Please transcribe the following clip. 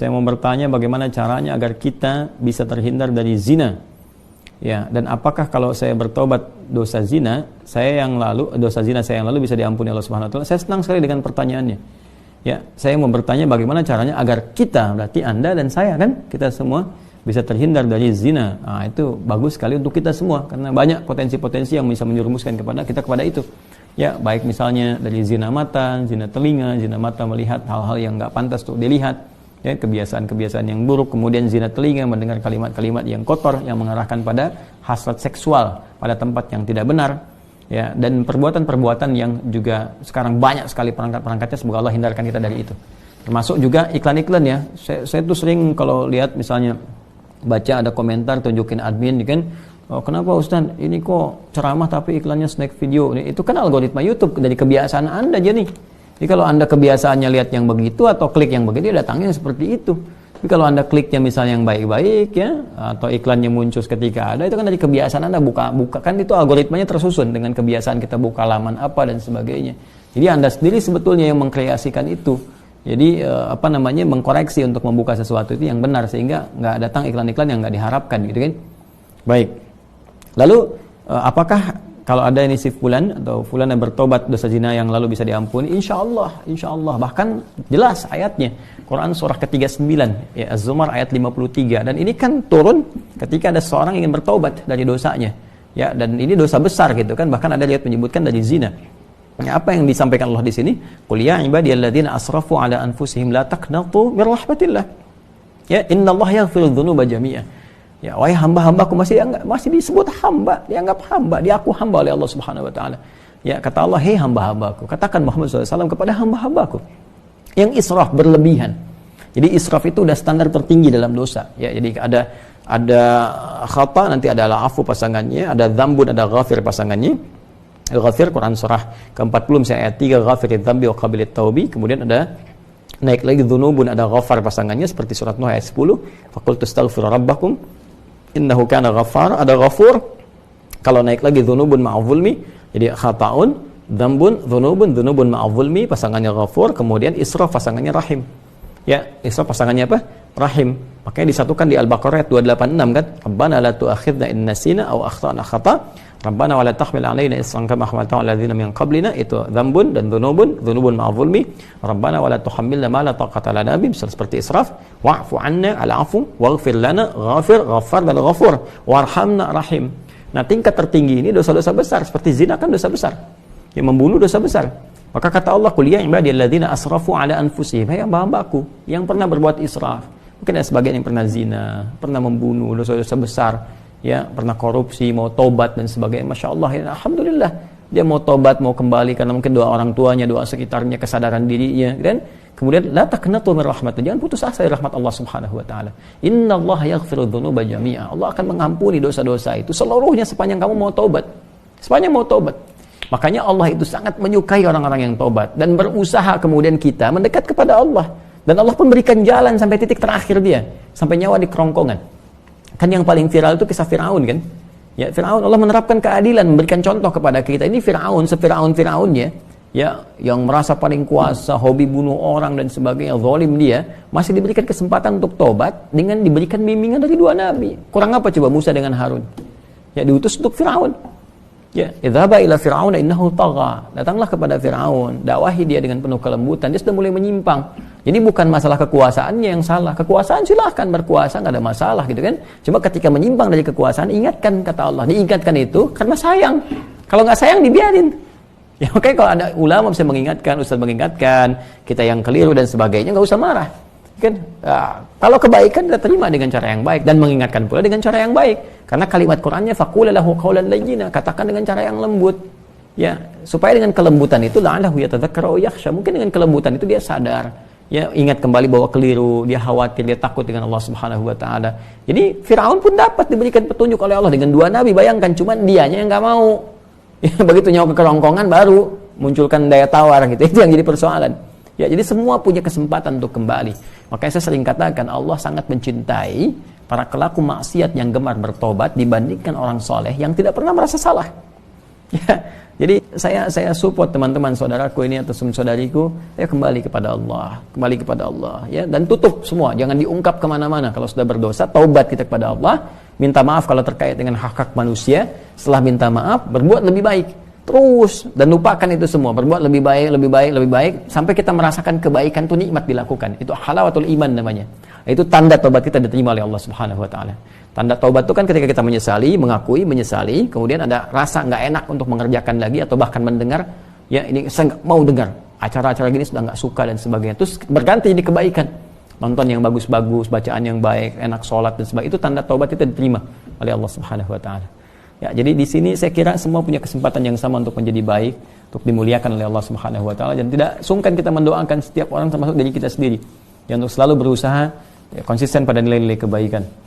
saya mau bertanya bagaimana caranya agar kita bisa terhindar dari zina. Ya, dan apakah kalau saya bertobat dosa zina saya yang lalu bisa diampuni Allah Subhanahu wa taala? Saya senang sekali dengan pertanyaannya. Ya, saya mau bertanya bagaimana caranya agar kita, berarti Anda dan saya kan, kita semua bisa terhindar dari zina. Nah, itu bagus sekali untuk kita semua karena banyak potensi-potensi yang bisa menjerumuskan kepada itu. Ya, baik misalnya dari zina mata, zina telinga, zina mata melihat hal-hal yang enggak pantas untuk dilihat. Ya, kebiasaan-kebiasaan yang buruk, kemudian zina telinga mendengar kalimat-kalimat yang kotor yang mengarahkan pada hasrat seksual pada tempat yang tidak benar, ya, dan perbuatan-perbuatan yang juga sekarang banyak sekali perangkat-perangkatnya. Semoga Allah hindarkan kita dari itu. Termasuk juga iklan-iklan ya. Saya tuh sering kalau lihat misalnya baca ada komentar tunjukin admin kan, oh, kenapa Ustaz ini kok ceramah tapi iklannya snack video. Itu kan algoritma YouTube dari kebiasaan Anda aja nih. Jadi kalau Anda kebiasaannya lihat yang begitu atau klik yang begitu, datangnya seperti itu. Tapi kalau Anda kliknya misalnya yang baik-baik ya, atau iklannya muncul ketika ada, itu kan dari kebiasaan Anda buka kan itu algoritmanya tersusun dengan kebiasaan kita buka laman apa dan sebagainya. Jadi Anda sendiri sebetulnya yang mengkreasikan itu. Jadi mengkoreksi untuk membuka sesuatu itu yang benar sehingga nggak datang iklan-iklan yang nggak diharapkan gitu kan. Baik. Lalu apakah kalau ada ini si fulan atau fulan yang bertobat dosa zina yang lalu bisa diampuni? Insya Allah. Bahkan jelas ayatnya. Quran surah ke-39, ya, Az-Zumar ayat 53. Dan ini kan turun ketika ada seorang ingin bertobat dari dosanya. Ya, dan ini dosa besar gitu kan. Bahkan ada ayat menyebutkan dari zina. Ya, apa yang disampaikan Allah di sini? Qul ya ibadiyalladzina asrafu ala anfusihim la taqnatu mir rahmatillah. Ya, innallaha yaghfiru dzunuba jami'a. Ya, wahai hamba-hambaku, masih disebut hamba, dianggap hamba, diaku hamba oleh Allah Subhanahu wa taala. Ya, kata Allah, "Hei hamba-hambaku," katakan Muhammad SAW kepada hamba-hambaku yang israf berlebihan. Jadi israf itu udah standar tertinggi dalam dosa. Ya, jadi ada khata, nanti ada afu pasangannya, ada dzambun, ada ghafir pasangannya. Ghafir Quran surah ke-40 misalnya ayat 3, ghafiriz dzambi wa qabilit taubi. Kemudian ada naik lagi dzunubun, ada ghafar pasangannya seperti surat Nuh ayat 10, faqultu astaghfiru rabbakum innahu kana ghaffar. Ada ghafur. Kalau naik lagi dzunubun ma'adh-dzulmi, jadi khata'un, dzambun, dzunubun ma'adh-dzulmi pasangannya ghafur, kemudian israf pasangannya rahim. Ya, israf pasangannya apa? Rahim. Makanya disatukan di Al-Baqarah ayat 286 kan? Rabbana la tu'akhidna in nasina aw akhtana khata'. Rabbana wa la tahmil 'alaina isran kama hamaltahu 'ala ladzina min qablina. Itu dzambun dan dzunubun ma'adh-dzulmi. Rabbana wa la tuhammilna ma la taqata lana bih, seperti israf. Wa'fu 'anna al-'afwu waghfir lana, ghafir, ghaffar dan ghafur. Warhamna rahim. Nah, tingkat tertinggi ini dosa-dosa besar seperti zina kan dosa besar. Yang membunuh dosa besar. Maka kata Allah, "Qul ya ibadiyalladzina asrafu 'ala anfusihim," hai hamba-hambaku yang pernah berbuat israf. Mungkin ada sebagian yang pernah zina, pernah membunuh, dosa-dosa besar. Ya, pernah korupsi, mau tobat dan sebagainya. Masya Allah, ya, alhamdulillah dia mau tobat, mau kembali karena mungkin doa orang tuanya, doa sekitarnya, kesadaran dirinya, dan kemudian la taqnatu min rahmatillah, jangan putus asa dari rahmat Allah Subhanahu wa taala. Innallaha yaghfiru dzunuba jami'a. Allah akan mengampuni dosa-dosa itu seluruhnya sepanjang kamu mau tobat. Sepanjang mau tobat. Makanya Allah itu sangat menyukai orang-orang yang tobat dan berusaha kemudian kita mendekat kepada Allah. Dan Allah pun berikan jalan sampai titik terakhir dia, sampai nyawa di kerongkongan. Kan yang paling viral itu kisah Firaun kan? Ya, Firaun, Allah menerapkan keadilan, memberikan contoh kepada kita. Ini Firaun, Firaunnya, ya, yang merasa paling kuasa, hobi bunuh orang dan sebagainya, zalim dia, masih diberikan kesempatan untuk tobat dengan diberikan bimbingan dari dua nabi. Kurang apa coba Musa dengan Harun? Ya, diutus untuk Firaun. Ya, idhaba ila fir'auna innahu tagha. Datanglah kepada Firaun, dakwahi dia dengan penuh kelembutan. Dia sudah mulai menyimpang. Jadi bukan masalah kekuasaannya yang salah. Kekuasaan silahkan berkuasa, nggak ada masalah gitu kan. Cuma ketika menyimpang dari kekuasaan, ingatkan kata Allah. Diingatkan itu karena sayang. Kalau nggak sayang dibiarin. Ya, makanya kalau ada ulama bisa mengingatkan, ustaz mengingatkan, kita yang keliru dan sebagainya, nggak usah marah. Kan? Nah, kalau kebaikan kita terima dengan cara yang baik dan mengingatkan pula dengan cara yang baik. Karena kalimat Qur'annya faqul lahu qawlan layyina, katakan dengan cara yang lembut. Ya, supaya dengan kelembutan itu la'allahu yatadzakkaru aw yakhsha. Mungkin dengan kelembutan itu dia sadar, ya, ingat kembali bahwa keliru, dia khawatir, dia takut dengan Allah Subhanahu wa taala. Jadi Firaun pun dapat diberikan petunjuk oleh Allah dengan dua nabi, bayangkan, cuman dianya yang enggak mau. Ya, begitu nyawa ke kerongkongan baru munculkan daya tawar gitu. Itu yang jadi persoalan. Ya, jadi semua punya kesempatan untuk kembali. Makanya saya sering katakan Allah sangat mencintai para pelaku maksiat yang gemar bertobat dibandingkan orang soleh yang tidak pernah merasa salah. Ya, Jadi saya support teman-teman saudaraku ini atau saudariku, ya kembali kepada Allah, ya, dan tutup semua, jangan diungkap kemana-mana. Kalau sudah berdosa, taubat kita kepada Allah, minta maaf kalau terkait dengan hak-hak manusia. Setelah minta maaf, berbuat lebih baik terus dan lupakan itu semua, berbuat lebih baik sampai kita merasakan kebaikan itu nikmat dilakukan. Itu halawatul iman namanya. Itu tanda taubat kita diterima oleh Allah Subhanahu wa taala. Tanda taubat itu kan ketika kita menyesali, kemudian ada rasa nggak enak untuk mengerjakan lagi atau bahkan mendengar, ya ini saya nggak mau dengar acara-acara gini, sudah nggak suka dan sebagainya. Terus berganti jadi kebaikan, nonton yang bagus-bagus, bacaan yang baik, enak sholat dan sebagainya. Itu tanda taubat kita diterima oleh Allah Subhanahu wa taala. Ya, jadi di sini saya kira semua punya kesempatan yang sama untuk menjadi baik, untuk dimuliakan oleh Allah Subhanahu wa taala, dan tidak sungkan kita mendoakan setiap orang termasuk diri kita sendiri, yang untuk selalu berusaha ya, konsisten pada nilai-nilai kebaikan.